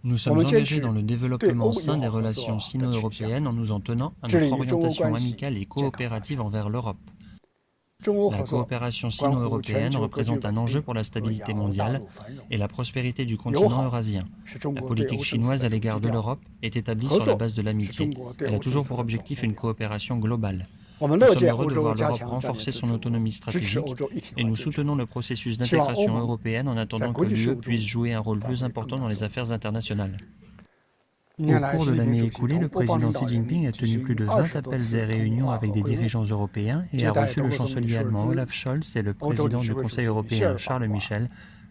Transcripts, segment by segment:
Nous sommes engagés dans le développement sain des relations sino-européennes en nous en tenant à notre orientation amicale et coopérative envers l'Europe. La coopération sino-européenne représente un enjeu pour la stabilité mondiale et la prospérité du continent eurasien. La politique chinoise à l'égard de l'Europe est établie sur la base de l'amitié. Elle a toujours pour objectif une coopération globale. Nous sommes heureux de voir l'Europe renforcer son autonomie stratégique et nous soutenons le processus d'intégration européenne en attendant que l'UE puisse jouer un rôle plus important dans les affaires internationales. Au cours de l'année écoulée, le président Xi Jinping a tenu plus de 20 appels et réunions avec des dirigeants européens et a reçu le chancelier allemand Olaf Scholz et le président du Conseil européen Charles Michel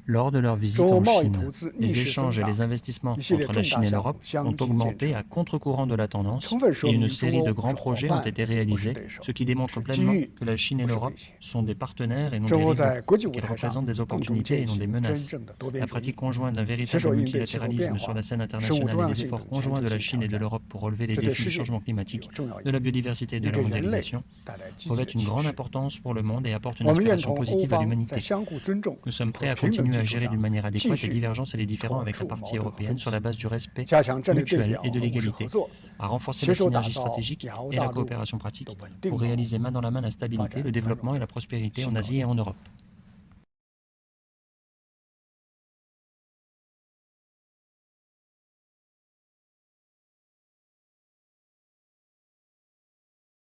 lors de leur visite en Chine. Les échanges et les investissements entre la Chine et l'Europe ont augmenté à contre-courant de la tendance et une série de grands projets ont été réalisés, ce qui démontre pleinement que la Chine et l'Europe sont des partenaires et non des rivaux, qu'elles représentent des opportunités et non des menaces. La pratique conjointe d'un véritable multilatéralisme sur la scène internationale et les efforts conjoints de la Chine et de l'Europe pour relever les défis du changement climatique, de la biodiversité et de la mondialisation revêtent une grande importance pour le monde et apportent une inspiration positive à l'humanité. Nous sommes prêts à continuer à gérer d'une manière adéquate les divergences et les différends avec la partie européenne sur la base du respect mutuel et de l'égalité, à renforcer la synergie stratégique et la coopération pratique pour réaliser main dans la main la stabilité, le développement et la prospérité en Asie et en Europe.